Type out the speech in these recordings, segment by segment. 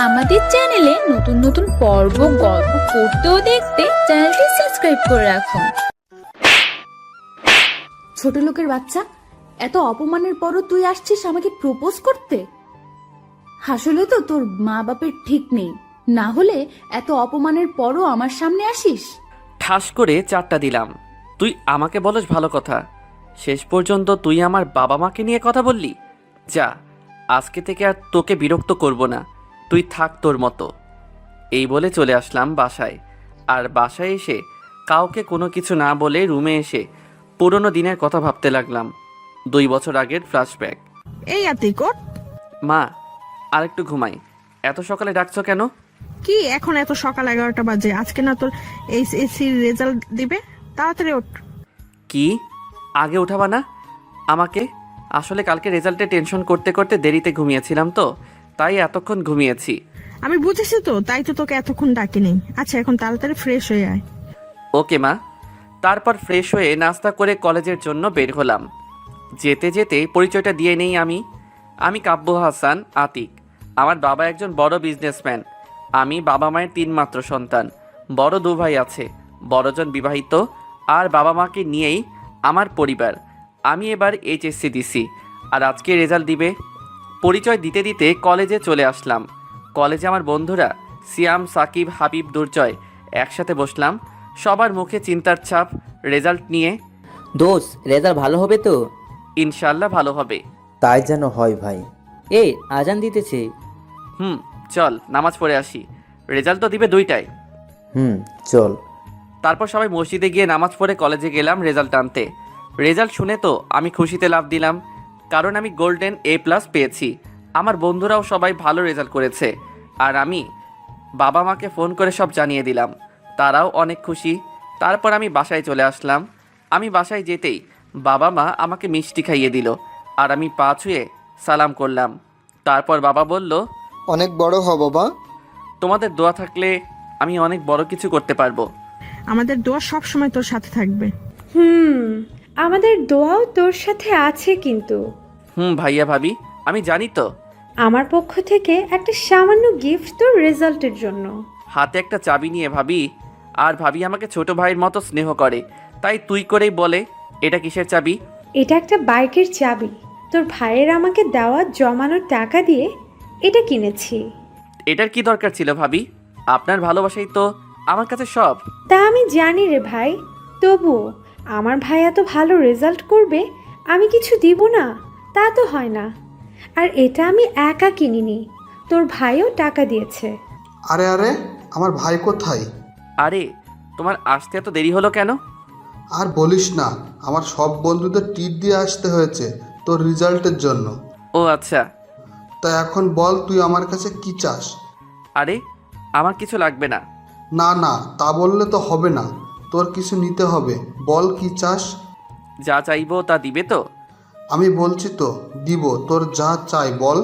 আমাদের চ্যানেলে নতুন নতুন পর্ব গল্প পড়তে ও দেখতে চ্যানেলটি সাবস্ক্রাইব করে রাখুন। ছোট লোকের বাচ্চা, এত অপমানের পরও তুই আসছিস আমাকে প্রপোজ করতে? আসলে তো তোর মা বাপের ঠিক নেই, না হলে এত অপমানের পরও আমার সামনে আসিস। ঠাস করে 4টা দিলাম। তুই আমাকে বলস ভালো কথা, শেষ পর্যন্ত তুই আমার বাবা মাকে নিয়ে কথা বললি। যা, আজকে থেকে আর তোকে বিরক্ত করব না, তুই থাক তোর মতো। এই বলে চলে আসলাম বাসায়। আর বাসায় এসে কাউকে কোনো কিছু না বলে রুমে এসে পুরনো দিনের কথা ভাবতে লাগলাম। 2 বছর আগের ফ্ল্যাশব্যাক। এই আতিক, ওঠ। মা, আরেকটু ঘুমাই। এত সকালে ডাকছো কেন? কি এখন এত সকাল 11টা বাজে? আজকে না তোর এইচএসসির রেজাল্ট দিবে, তাড়াতাড়ি ওঠ। কি আগে উঠাবা না আমাকে? আসলে কালকে রেজাল্টে টেনশন করতে করতে দেরিতে ঘুমিয়েছিলাম, তো তাই এতক্ষণ ঘুমিয়েছি। আমি বুঝেছি তো, তাই তো তোকে এতক্ষণ ডাকিনি। আচ্ছা এখন তাড়াতাড়ি ফ্রেশ হয়ে আয়। ওকে মা। তারপর ফ্রেশ হয়ে নাস্তা করে কলেজের জন্য বের হলাম। যেতে যেতে পরিচয়টা দিয়ে নেই। আমি কাব্য হাসান আতিক। আমার বাবা একজন বড় বিজনেসম্যান। আমি বাবা মায়ের 3 মাত্র সন্তান। বড় 2 ভাই আছে, বড়জন বিবাহিত। আর বাবা মাকে নিয়েই আমার পরিবার। আমি এবার এইচএসসি দিছি, আর আজকে রেজাল্ট দিবে। পরিচয় দিতে দিতে কলেজে চলে আসলাম। কলেজে আমার বন্ধুরা সিয়াম, সাকিব, হাবিব, দুর্জয় একসাথে বসলাম। সবার মুখে চিন্তার ছাপ রেজাল্ট নিয়ে। দোষ, রেজাল্ট ভালো হবে তো? ইনশাল্লাহ ভালো হবে। তাই যেন হয় ভাই। এই আজান দিতেছে। চল নামাজ পড়ে আসি, রেজাল্ট তো দিবে 2টায়। চল। তারপর সবাই মসজিদে গিয়ে নামাজ পড়ে কলেজে গেলাম রেজাল্ট আনতে। রেজাল্ট শুনে তো আমি খুশিতে লাফ দিলাম, কারণ আমি গোল্ডেন A+ পেয়েছি। আমার বন্ধুরাও সবাই ভালো রেজাল্ট করেছে। আর আমি বাবা মাকে ফোন করে সব জানিয়ে দিলাম, তারাও অনেক খুশি। তারপর আমি বাসায় চলে আসলাম। আমি বাসায় যেতেই বাবা মা আমাকে মিষ্টি খাইয়ে দিল, আর আমি পা ছুঁয়ে সালাম করলাম। তারপর বাবা বলল, অনেক বড় হ বাবা। তোমাদের দোয়া থাকলে আমি অনেক বড় কিছু করতে পারবো। আমাদের দোয়া সব সময় তোর সাথে থাকবে। আমাদের দোয়াও তোর সাথে আছে কিন্তু। ভাইয়া ভাবি, আমি জানি তো। আমার পক্ষ থেকে একটা সামান্য গিফট তোর রেজাল্টের জন্য। হাতে একটা চাবি নিয়ে ভাবি, আর ভাবি আমাকে ছোট ভাইয়ের মতো স্নেহ করে, তাই তুই করেই বলে, এটা কিসের চাবি? এটা একটা বাইকের চাবি। তোর ভাইয়ের আমাকে দেওয়া জমানোর টাকা দিয়ে এটা কিনেছি। এটার কি দরকার ছিল ভাবি? আপনার ভালোবাসাই তো আমার কাছে সব। তা আমি জানি রে ভাই, তবু আমার ভাই এত ভালো রেজাল্ট করবে আমি কিছু দিব না, তা তো হয় না। আর এটা আমি একা কিনিনি, তোর ভাইও টাকা দিয়েছে। আরে আরে, আমার ভাই কোথায়? আরে, তোমার আসতে এত দেরি হলো কেন? আর বলিস না, আমার সব বন্ধুদের টিট দিয়ে আসতে হয়েছে তোর রেজাল্টের জন্য। ও আচ্ছা। তা এখন বল, তুই আমার কাছে কি চাস? আরে, আমার কিছু লাগবে না। না না, তা বললে তো হবে না, তোর কিছু নিতে হবে। বল কি চাস? যা চাইবো তা দিবে তো? আমি বলছি তো, দিব, তোর যা চাই বল।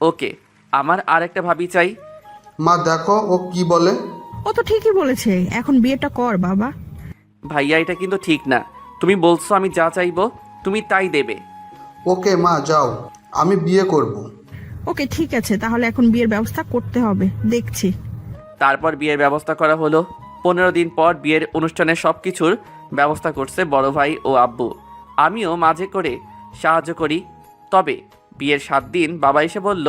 ওকে, আমার আর একটা ভাবি চাই। মা দেখো ও কি বলে। ও তো ঠিকই বলেছে, এখন বিয়েটা কর বাবা। ভাইয়া, এটা কিন্তু ঠিক না। তুমি বলছো আমি যা চাইবো তুমি তাই দেবে। ওকে মা, যাও, আমি বিয়ে করব। ওকে ঠিক আছে, তাহলে এখন বিয়ের ব্যবস্থা করতে হবে, দেখছি। তারপর বিয়ের ব্যবস্থা করা হলো। 15 দিন পর বিয়ের অনুষ্ঠানে সব কিছুর ব্যবস্থা করছে বড় ভাই ও আব্বু। আমিও মাঝে করে সাহায্য করি। তবে বিয়ের 7 দিন বাবা এসে বলল,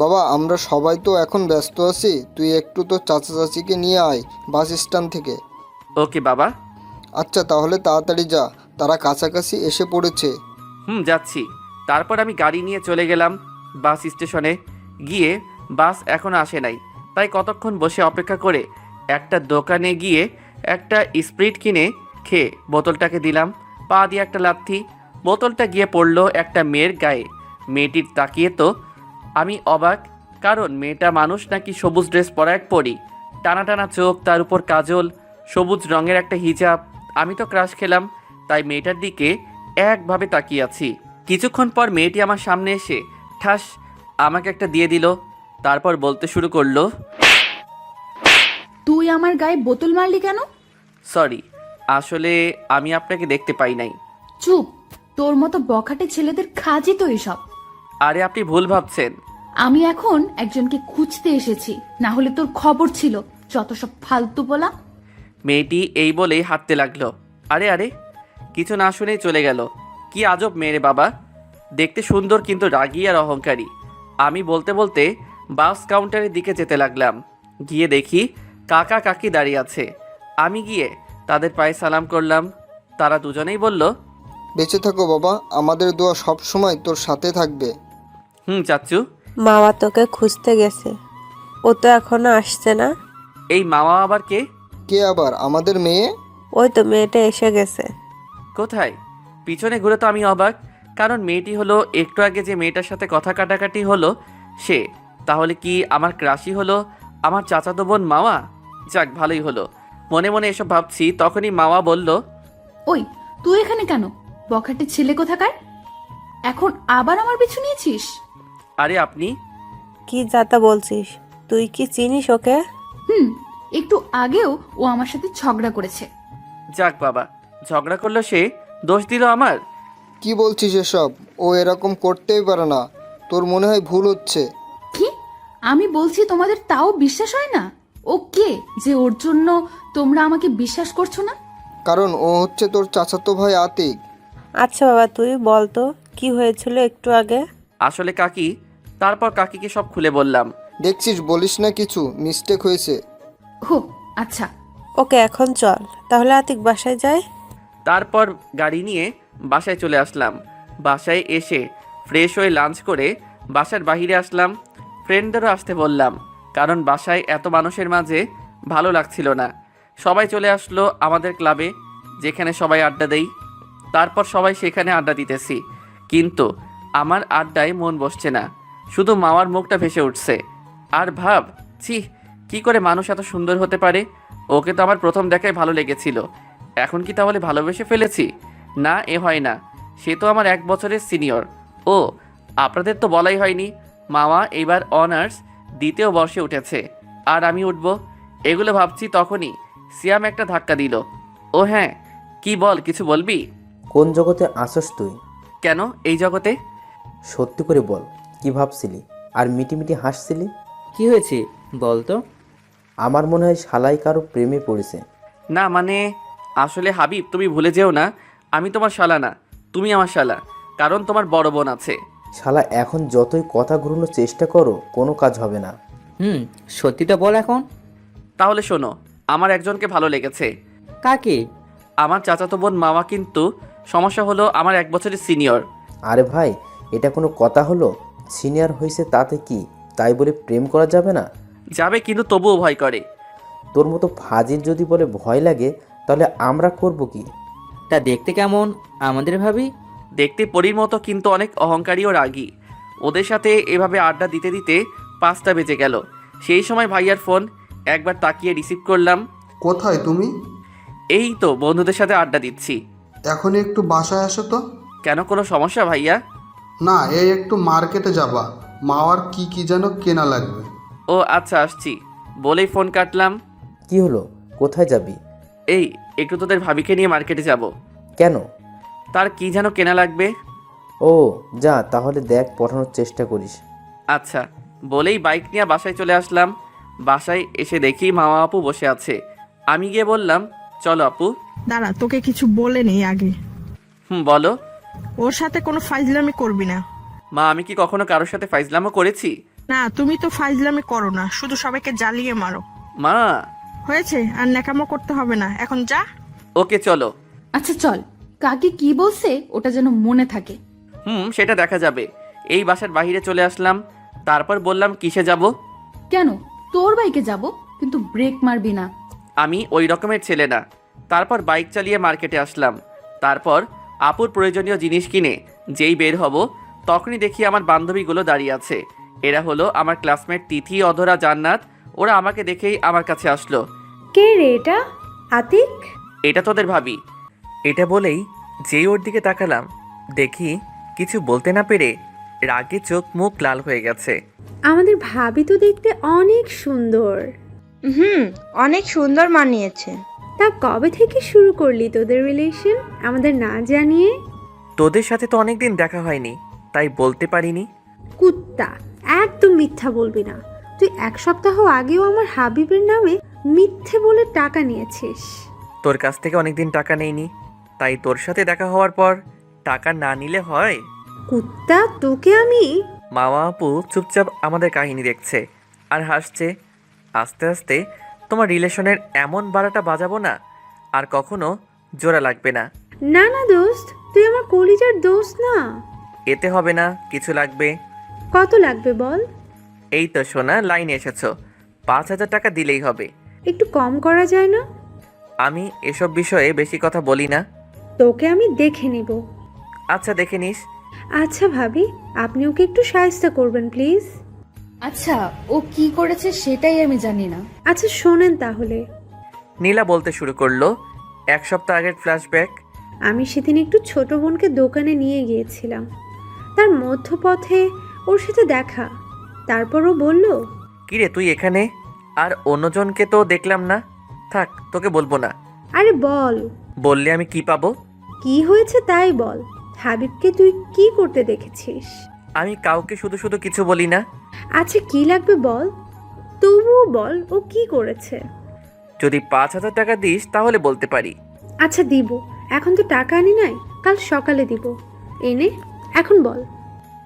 বাবা, আমরা সবাই তো এখন ব্যস্ত আছি, তুই একটু তো চাচা চাচিকে নিয়ে আয় বাস স্ট্যান্ড থেকে। ওকে বাবা। আচ্ছা তাহলে তাড়াতাড়ি যা, তারা কাছাকাছি এসে পড়েছে। যাচ্ছি। তারপর আমি গাড়ি নিয়ে চলে গেলাম বাস স্টেশনে। গিয়ে বাস এখনও আসে নাই, তাই কতক্ষণ বসে অপেক্ষা করে একটা দোকানে গিয়ে একটা স্প্রিট কিনে খেয়ে বোতলটাকে দিলাম। পা দিয়ে একটা লাথি, বোতলটা গিয়ে পড়লো একটা মেয়ের গায়ে। মেয়েটির তাকিয়ে তো আমি অবাক, কারণ মেয়েটা মানুষ নাকি সবুজ ড্রেস পরা এক পরি, টানা টানা চোখ, তার উপর কাজল, সবুজ রঙের একটা হিজাব। আমি তো ক্রাশ খেলাম, তাই মেয়েটার দিকে একভাবে তাকিয়ে আছি। কিছুক্ষণ পর মেয়েটি আমার সামনে এসে ঠাস আমাকে একটা দিয়ে দিল। তারপর বলতে শুরু করলো, তুই আমার গায়ে বোতল মারলি কেন? সরি, আসলে আমি আপনাকে দেখতে পাই নাই। চুপ, তোর মতো বখাটে ছেলেদের কাজই তো এসব। আরে আপনি ভুল ভাবছেন, আমি এখন একজনকে খুঁজতে এসেছি, না হলে তোর খবর ছিল। যত সব ফালতু বলা। মেয়েটি এই বলেই হাঁটতে লাগলো। আরে আরে, কিছু না শুনেই চলে গেল। কি আজব মেয়ে রে বাবা, দেখতে সুন্দর কিন্তু রাগী আর অহংকারী। আমি বলতে বলতে বাস কাউন্টারের দিকে যেতে লাগলাম। গিয়ে দেখি কাকা কাকি দাঁড়িয়ে আছে। আমি গিয়ে তাদের পায়ে সালাম করলাম। তারা দুজনেই বলল, বেঁচে থাকো বাবা, আমাদের দোয়া সব সময় তোর সাথে থাকবে। চাচ্চু। মামা তোকে খুঁজতে গেছে, ও তো এখনো আসছে না। এই মামা আবার কে? কে আবার? আমাদের মেয়ে। ওই তো মেয়েটা এসে গেছে। কোথায়? পিছনে ঘুরে তো আমি অবাক, কারণ মেয়েটি হলো একটু আগে যে মেয়েটার সাথে কথা কাটাকাটি হলো সে। তাহলে কি আমার ক্রাশই হলো আমার চাচাতো বোন মামা? যাক, ভালোই হলো। মনে মনে এসব ভাবছি, তখনই মামা বলল, ওই তুই এখানে কেন? বখাটে ছেলে কোথাকার, এখন আবার আমার পিছু নিয়েছিস? আরে আপনি? কি যাতা বলছিস? তুই কি চিনিস ওকে? একটু আগেও ও আমার সাথে ঝগড়া করেছে। যাক বাবা, ঝগড়া করলো সে, দোষ দিল আমার? কি বলছিস এসব? ও এরকম করতেই পারে না, তোর মনে হয় ভুল হচ্ছে। কি? আমি বলছি তোমাদের তাও বিশ্বাস হয় না? ও কে যে ওর জন্য তোমরা আমাকে বিশ্বাস করছো না? কারণ ও হচ্ছে তোর চাচাতো ভাই আতিক। আচ্ছা বাবা, তুই বল তো কি হয়েছিল একটু আগে? আসলে কাকি, তারপর কাকিকে সব খুলে বললাম। দেখছিস, বলিস না কিছু, মিস্টেক হয়েছে। হো আচ্ছা। ওকে এখন চল তাহলে আতিক বাসায় যায়। তারপর গাড়ি নিয়ে বাসায় চলে আসলাম। বাসায় এসে ফ্রেশ হয়ে লাঞ্চ করে বাসার বাইরে আসলাম। ফ্রেন্ডদেরও আসতে বললাম, কারণ বাসায় এত মানুষের মাঝে ভালো লাগছিল না। সবাই চলে আসলো আমাদের ক্লাবে, যেখানে সবাই আড্ডা দেই। তারপর সবাই সেখানে আড্ডা দিতেছি, কিন্তু আমার আড্ডায় মন বসছে না। শুধু মামার মুখটা ভেসে উঠছে। আর ভাবছি, কি করে মানুষ এত সুন্দর হতে পারে? ওকে তো আমার প্রথম দেখায় ভালো লেগেছিল, এখন কি তাহলে ভালোবেসে ফেলেছি? না, এ হয় না। সে তো আমার 1 বছরের সিনিয়র। ও, আপনাদের তো বলাই হয়নি, মামা এবার অনার্স 2য় বর্ষে উঠেছে, আর আমি উঠব। এগুলো ভাবছি, তখনই সিয়াম একটা ধাক্কা দিল। ও হ্যাঁ, কি বল, কিছু বলবি? কোন জগতে আসস তুই? কেন এই জগতে? সত্যি করে বল, কি ভাবছিলি আর মিটিমিটি হাসছিলি? কি হয়েছে বল তো? আমার মনে হয় শালাই কারো প্রেমে পড়েছে। না মানে, আসলে হাবিব, তুমি ভুলে যেও না, আমি তোমার শালা না, তুমি আমার শালা, কারণ তোমার বড় বোন আছে। শালা এখন যতই কথা ঘুরানোর চেষ্টা করো, কোনো কাজ হবে না। সত্যিটা বল এখন। তাহলে শোনো, আমার একজনকে ভালো লেগেছে। কাকে? আমার চাচাতো বোন মামা, কিন্তু সমস্যা হলো আমার 1 বছরের সিনিয়র। আরে ভাই, এটা কোনো কথা হলো? সিনিয়র হয়েছে তাতে কি, তাই বলে প্রেম করা যাবে না? যাবে, কিন্তু তবুও ভয় করে। তোর মতো ফাজিল যদি বলে ভয় লাগে, তাহলে আমরা করব কি? তা দেখতে কেমন আমাদের ভাবি? দেখতে পরীর মতো, কিন্তু অনেক অহংকারী ও রাগী। ওদের সাথে এভাবে আড্ডা দিতে দিতে 5টা বেজে গেল। সেই সময় ভাইয়ার ফোন। একবার তাকিয়ে রিসিভ করলাম। কোথায় তুমি? এই তো বন্ধুদের সাথে আড্ডা দিচ্ছি। এখন একটু বাসায় আসো তো। কেন, কোনো সমস্যা ভাইয়া? না, এই একটু মার্কেটে যাবা, মাওয়ার কি কি যেন কেনা লাগবে। ও আচ্ছা, আসছি বলেই ফোন কাটলাম। কি হলো, কোথায় যাবি? এই একটু তোদের ভাবিকে নিয়ে মার্কেটে যাব। কেন? তার কি যেন কেনা লাগবে। ও যা, তাহলে দেখ, পাঠানোর চেষ্টা করিস। আচ্ছা বলেই বাইক নিয়ে বাসায় চলে আসলাম। বাসায় এসে দেখি মামা আপু বসে আছে। আমি গিয়ে বললাম, চলো আপু। দাঁড়া, তোকে কিছু বলে নেই আগে। বলো। ওর সাথে কোনো ফাইজলামি করবি না। মা, আমি কি কখনো কারোর সাথে ফাইজলামো করেছি? না, তুমি তো ফাইজলামি করো না, শুধু সবাইকে জ্বালিয়ে মারো। মা। হয়েছে, আর ন্যাকামো করতে হবে না, এখন যা। ওকে চলো। আচ্ছা চল, কাকে কি বলছে ওটা যেন মনে থাকে। সেটা দেখা যাবে। এই বাসার বাইরে চলে আসলাম। তারপর বললাম, কিসে যাব? কেন, তোর বাইকে যাব, কিন্তু ব্রেক মারবি না। আমি ওই রকমের ছেলে না। তারপর বাইক চালিয়ে মার্কেটে আসলাম। তারপর আপুর প্রয়োজনীয় জিনিস কিনে যেই বের হব, তখনই দেখি আমার বান্ধবীগুলো দাঁড়িয়ে আছে। এরা হলো আমার ক্লাসমেট তিথি, অধরা, জান্নাত। ওরা আমাকে দেখেই আমার কাছে আসলো। কে রে এটা? আতিক? এটা তোদের ভাবি। এটা বলেই যেই ওর দিকে তাকালাম, দেখি কিছু বলতে না পেরে রাগে চোখ মুখ লাল হয়ে গেছে। আমাদের ভাবি তো দেখতে অনেক সুন্দর। অনেক সুন্দর মানিয়েছে। তা কবে থেকে শুরু করলি তোদের রিলেশন আমাদের না জানিয়ে? তোদের সাথে তো অনেকদিন দেখা হয়নি, তাই বলতে পারিনি। কুত্তা, একদম মিথ্যা বলবি না। তুই 1 সপ্তাহ আগেও আমার হাবিবের নামে মিথ্যে বলে টাকা নিয়েছিস। তোর কাছ থেকে অনেকদিন টাকা নেইনি, তাই তোর সাথে দেখা হওয়ার পর টাকা না নিলে হয়? কুত্তা, তোকে আমি। মামা আপু চুপচাপ আমাদের কাহিনী দেখছে আর হাসছে। আস্তে আস্তে তোমার রিলেশনের এমন বারাটা বাজাবো না, আর কখনো জোড়া লাগবে না। না না দোস্ত, তুই আমার কলিজার দোস্ত না। এতে হবে না, কিছু লাগবে। কত লাগবে বল? এই তো সোনা, লাইনে এসেছো, 5,000 টাকা দিলেই হবে। একটু কম করা যায় না? আমি এসব বিষয়ে বেশি কথা বলি না। তোকে আমি দেখে নিব। আচ্ছা, দেখে নিস। আচ্ছা ভাবি, আপনি ওকে একটু সাহায্য করবেন প্লিজ। আচ্ছা, ও কি করেছে সেটাই আমি জানি না। আচ্ছা শোনেন তাহলে। নীলা বলতে শুরু করলো 1 সপ্তাহ আগের ফ্ল্যাশব্যাক। আমি সেদিন একটু ছোট বোনকে দোকানে নিয়ে গিয়েছিলাম। তার মধ্যপথে ওর সাথে দেখা। তারপর ও বলল, কিরে তুই এখানে, আর অন্যজনকে তো দেখলাম না। থাক, তোকে বলবো না। আরে বল, বললে আমি কি পাবো? কি হয়েছে তাই বল। হাবিবকে তুই কি করতে দেখেছিস? আমি কাউকে শুধু শুধু কিছু বলি না। আচ্ছা কি লাগবে বল, তবুও বল ও কি করেছে। যদি 5,000 টাকা দিস তাহলে বলতে পারি। আচ্ছা দিব, এখন তো টাকা আনি নাই, কাল সকালে দিব। এনে এখন বল।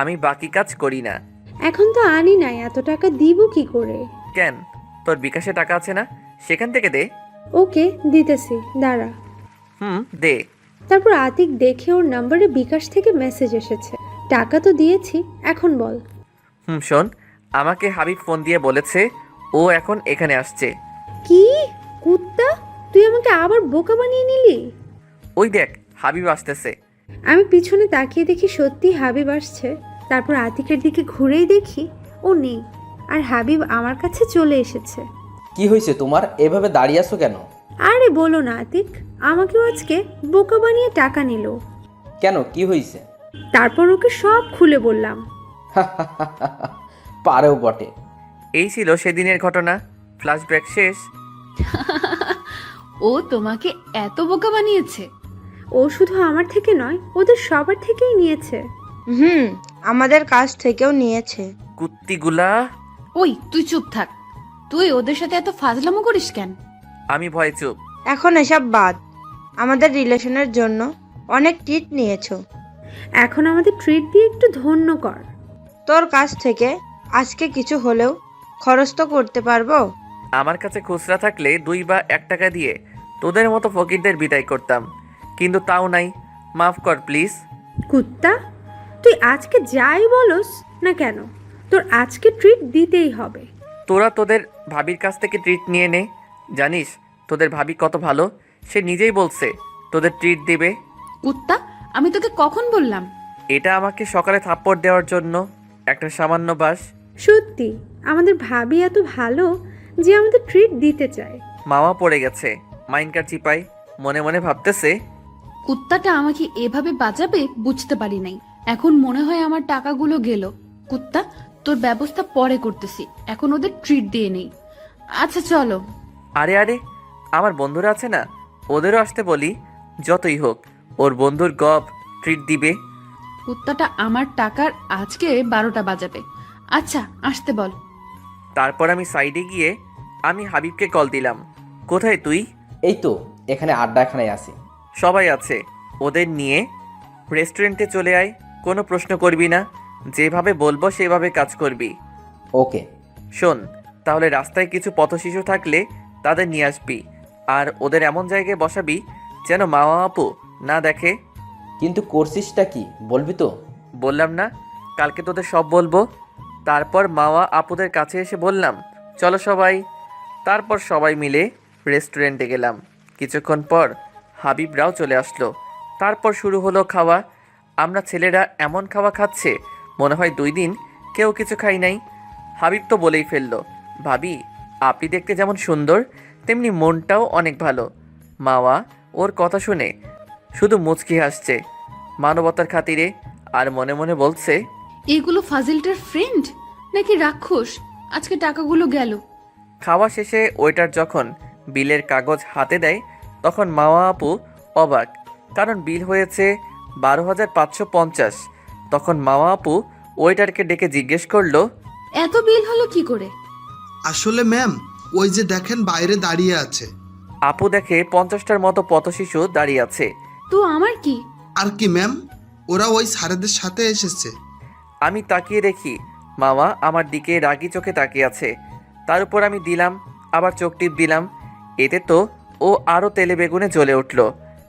আমি বাকি কাজ করি না। এখন তো আনি নাই, এত টাকা দিব কি করে? কেন, তোর বিকাশে টাকা আছে না? সেখান থেকে দে। ওকে দিতেছি, দাঁড়া। দে। তারপর আতিক দেখে ওর নম্বরে বিকাশ থেকে মেসেজ এসেছে। টাকা তো দিয়েছি, এখন বল। শোন, আমাকে হাবিব ফোন দিয়ে বলেছে ও এখন এখানে আসছে। কি কুত্তা, তুই আমাকে আবার বোকা বানিয়ে নিলি? ওই দেখ, হাবিব আসতেছে। আমি পিছনে তাকিয়ে দেখি সত্যি হাবিব আসছে। তারপর আতিকের দিকে ঘুরেই দেখি ও নেই, আর হাবিব আমার কাছে চলে এসেছে। কি হয়েছে তোমার, এভাবে দাঁড়িয়ে আছো কেন? আরে বলো না আতিক, আমাকেও আজকে বোকা বানিয়ে টাকা নিল। কেন, কি হয়েছে? তারপর ওকে সব খুলে বললাম। পারেও বটে। এই ছিল সেদিনের ঘটনা। ফ্ল্যাশব্যাক শেষ। ও তোমাকে এত বোকা বানিয়েছে? ও শুধু আমার থেকে নয়, ওদের সবার থেকেই নিয়েছে। আমাদের কাছ থেকেও নিয়েছে। কুত্তিগুলা। ওই তুই চুপ থাক, তুই ওদের সাথে এত ফাজলামো করিস কেন? আমি ভয় চুপ। এখন এসব বাদ, আমাদের রিলেশনের জন্য অনেক ট্রিট নিয়েছো। এখন আমাদের ট্রিট দিয়ে একটু ধন্য কর। তোর কাছ থেকে আজকে কিছু হলেও খরচ তো করতে পারবো। আমার কাছে খুচরা থাকলে 2 বা 1 টাকা দিয়ে তোদের মতো ফকিরদের বিদায় করতাম, কিন্তু তাও নাই। মাফ কর প্লিজ। কুত্তা, তুই আজকে যাই বলস না কেন, তোর আজকে ট্রিট দিতেই হবে। তোরা তোদের ভাবির কাছ থেকে ট্রিট নিয়ে নে। জানিস তোদের ভাবি কত ভালো, সে নিজেই বলছে তোদের ট্রিট দিবে। কুত্তা, আমি তোকে কখন বললাম? এটা আমাকে সকালে থাপ্পড় দেওয়ার জন্য একটা সামান্য বাস। সত্যি আমাদের ভাবি এত ভালো যে আমাদের ট্রিট দিতে চায়। মামা পড়ে গেছে মাইনকার চিপাই, মনে মনে ভাবতেছে কুত্তাটা আমাকে এভাবে বাঁচাবে বুঝতে পারি নাই। এখন মনে হয় আমার টাকাগুলো গেল। কুত্তা, তোর ব্যবস্থা পরে করতেছি, এখন ওদের ট্রিট দিয়ে নেই। আচ্ছা চলো। আরে আরে, আমার বন্ধুরা আছে না, ওদেরও আসতে বলি। যতই হোক ওর বন্ধুর গপ ট্রিট দিবে। কুত্তাটা আমার টাকার আজকে 12টা বাজাবে। আচ্ছা আসতে বল। তারপর আমি সাইডে গিয়ে আমি হাবিবকে কল দিলাম। কোথায় তুই? এই তো এখানে আড্ডাখানায় আছি। সবাই আছে, ওদের নিয়ে রেস্টুরেন্টে চলে আয়। কোনো প্রশ্ন করবি না, যেভাবে বলবো সেভাবে কাজ করবি। ওকে। শোন, তাহলে রাস্তায় কিছু পথশিশু থাকলে তাদের নিয়ে আসবি, আর ওদের এমন জায়গায় বসাবি যেন মামা আপু না দেখে। কিন্তু করছিসটা কি বলবি তো? বললাম না, কালকে তোদের সব বলবো। তারপর মাওয়া আপুদের কাছে এসে বললাম চলো সবাই। তারপর সবাই মিলে রেস্টুরেন্টে গেলাম। কিছুক্ষণ পর হাবিবরাও চলে আসলো। তারপর শুরু হলো খাওয়া। আমরা ছেলেরা এমন খাওয়া খাচ্ছে মনে হয় 2 দিন কেউ কিছু খাই নাই। হাবিব তো বলেই ফেললো, ভাবি আপনি দেখতে যেমন সুন্দর তেমনি মনটাও অনেক ভালো। মাওয়া ওর কথা শুনে শুধু মুচকি হাসছে মানবতার খাতিরে, আর মনে মনে বলছে এগুলো ফাজিলটার ফ্রেন্ড নাকি রাক্ষস? আজকে টাকাগুলো গেল। খাওয়া শেষে ওয়েটার যখন বিলের কাগজ হাতে দেয় তখন মাওয়া আপু অবাক, কারণ বিল হয়েছে 12,550। তখন মাওয়া আপু ওয়েটারকে ডেকে জিজ্ঞেস করলো, এত বিল হলো কি করে? আসলে ম্যাম, ওই যে দেখেন বাইরে দাঁড়িয়ে আছে। আপু দেখে 50টার মতো পথশিশু দাঁড়িয়ে আছে। তো আমার কি? আর কি ম্যাম, ওরা ওই স্যারেদের সাথে এসেছে। আমি তাকিয়ে দেখি মামা আমার দিকে রাগি চোখে তাকিয়ে আছে। তার উপর আমি দিলাম, আবার চোখ টিপ দিলাম। এতে তো ও আরও তেলে বেগুনে জ্বলে উঠলো।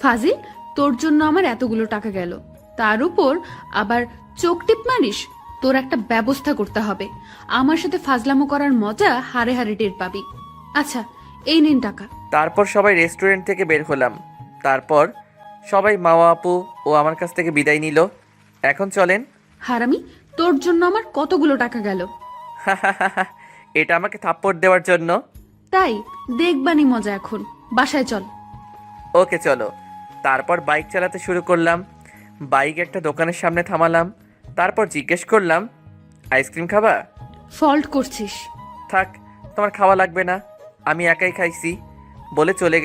ফাজিল, তোর জন্য আমার এতগুলো টাকা গেল, তার উপর আবার চোখ টিপ মারিস? তোর একটা ব্যবস্থা করতে হবে। আমার সাথে ফাজলামো করার মজা হারে হারে টের পাবি। আচ্ছা, এই নিন টাকা। তারপর সবাই রেস্টুরেন্ট থেকে বের হলাম। তারপর সবাই মাওয়া আপু ও আমার কাছ থেকে বিদায় নিল। এখন চলেন। হারামি, তোর জন্য আমার কতগুলো টাকা গেল। এটা আমাকে থাপ্পড় দেওয়ার জন্য? তাই দেখবানি মজা, এখন বাসায় চল। ওকে চলো। তারপর বাইক চালাতে শুরু করলাম। বাইক একটা দোকানের সামনে থামালাম। তারপর জিজ্ঞেস করলাম, আইসক্রিম খাবা? ফল্ট করছিস। থাক, তোমার খাওয়া লাগবে না, আমি একাই খাইছি বলে চলে